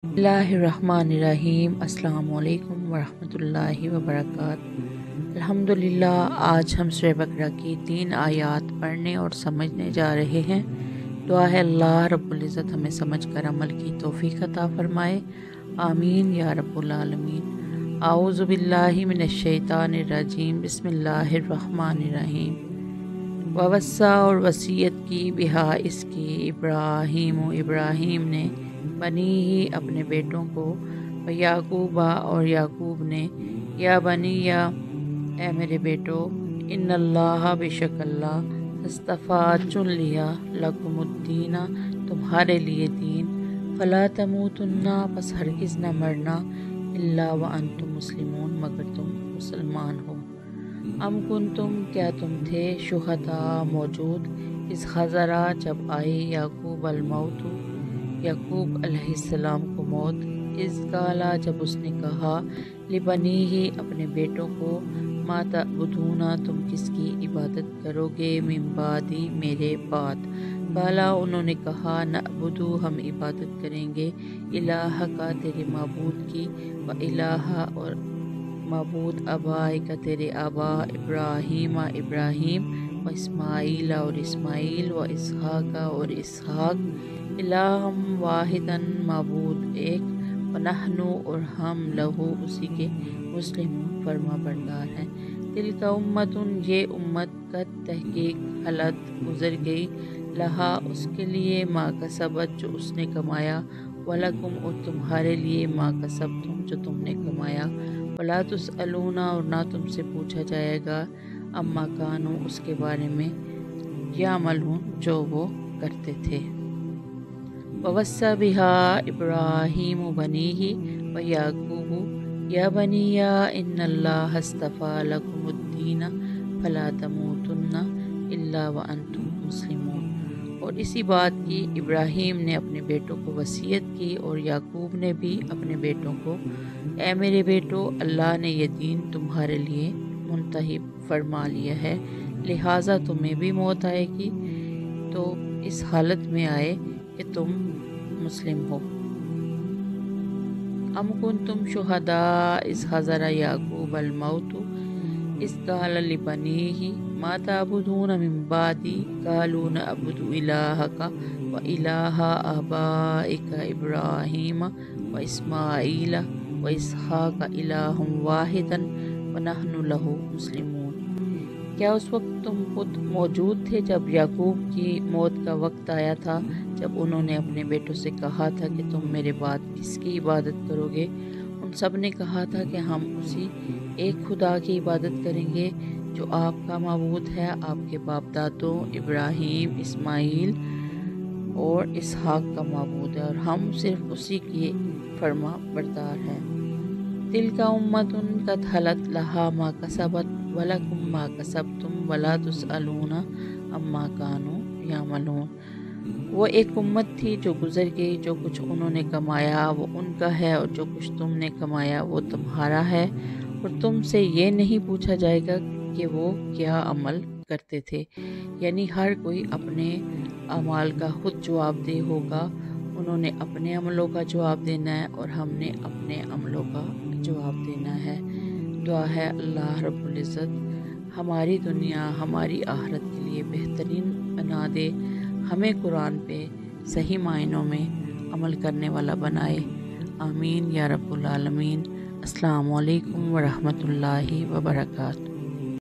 बिस्मिल्लाहिर्रहमानिर्रहीम। अस्सलामु अलैकुम वरहमतुल्लाहि वबरकातुहू। अल्हम्दुलिल्लाह, आज हम सूरह बकरा की 3 आयत पढ़ने और समझने जा रहे हैं। दुआ है अल्लाह रब्बुल इज़्ज़त हमें समझकर अमल की तौफीक अता फरमाए। आमीन या रब्बुल आलमीन। आऊज़ु बिल्लाहि मिनश शैतानिर रजीम। बिस्मिल्लाहिर्रहमानिर्रहीम। ववस्सा और वसीयत की बिहा इसकी इब्राहीम ने बनी ही अपने बेटों को, व याकूबा और याकूब ने, या बनी या ए मेरे बेटो, इन्नल्लाह बेशक अल्लाह अस्तफ़ा चुन लिया लकुमुद्दीना तुम्हारे लिए दीन, फला तमूतुन्ना बस हरगिज़ न मरना, इल्ला व अंतुम मुस्लिमून मगर तुम मुसलमान हो। अम कुंतुम क्या तुम थे, शुहदा मौजूद, इस हज़रा जब आए याकूब अलमौतु याकूब अलैहिस्सलाम को मौत, इस काला जब उसने कहा, लिबनी ही अपने बेटों को, माता बुधूना तुम किसकी इबादत करोगे, मिम्बादी मेरे बाद। काला उन्होंने कहा, नअबुदु हम इबादत करेंगे, इलाहा का तेरे माबूद की, व इलाहा और माबूद अबाए का तेरे आबा, इब्राहीम व इस्माईल और इस्माईल, व इसहाका और इसहाक, इलाहम वाहिदन माबूद एक, व नहनु और हम लहू उसी के मुस्लिम फरमा बरदार हैं। दिल का उम्मतुन ये उम्मत का तहकीक हलत गुजर गई, लहा उसके लिए माँ का सबत जो उसने कमाया, वलकुम और तुम्हारे लिए माँ का सब तुम जो तुमने कमाया, वला तुसअलूना और ना तुमसे पूछा जाएगा, अम्मा कानू उसके बारे में, या मलून जो वो करते थे। ववस्सा बिहा इब्राहीम बनीही व याकूबु या बनिया इन्नल्लाह अस्तफ़ा लकुमुद्दीन फला तमूतुन्ना इल्ला व अंतुम मुस्लिमून। और इसी बात की इब्राहीम ने अपने बेटों को वसीयत की और याकूब ने भी अपने बेटों को, ए मेरे बेटो, अल्लाह ने ये दीन तुम्हारे लिए मुंतहिब फरमा लिया है, लिहाजा तुम्हें भी मौत आएगी, तो इस हालत में आए कि तुम मुस्लिम हो। अम कुंतुम शुहदा इस हज़रा याकूब अलमौतु इस काल लिबनीही मा ताबुदून मिन बादी, कालू नअबुदु इलाहका व इलाहा आबाइका इब्राहीम व इस्माईल व इसहाक इलाहुम वाहिदन व नहनु लहू मुस्लिमून। क्या उस वक्त तुम खुद मौजूद थे जब याकूब की मौत का वक्त आया था, जब उन्होंने अपने बेटों से कहा था कि तुम मेरे बाद किसकी इबादत करोगे? उन सब ने कहा था कि हम उसी एक खुदा की इबादत करेंगे जो आपका माबूद है, आपके बाप दादों इब्राहीम, इस्माईल और इसहाक का माबूद है, और हम सिर्फ उसी के फरमा बरदार हैं। दिल का उम्मतुन कद हलत लहा मा कसबत वलकुम मा कसबतुम वला तुसअलूना अम्मा कानू यामलून। वो एक उम्मत थी जो गुजर गई, जो कुछ उन्होंने कमाया वो उनका है, और जो कुछ तुमने कमाया वो तुम्हारा है, और तुमसे ये नहीं पूछा जाएगा कि वो क्या अमल करते थे। यानी हर कोई अपने अमाल का खुद जवाबदेह होगा। उन्होंने अपने अमलों का जवाब देना है और हमने अपने अमलों का जवाब देना है। दुआ है अल्लाह रब्बुल इज़्ज़त हमारी दुनिया हमारी आखिरत के लिए बेहतरीन बना दे, हमें कुरान पे सही मायनों में अमल करने वाला बनाए। आमीन या रब्बुल आलमीन। अस्सलामु अलैकुम व रहमतुल्लाहि व बरकातुहू।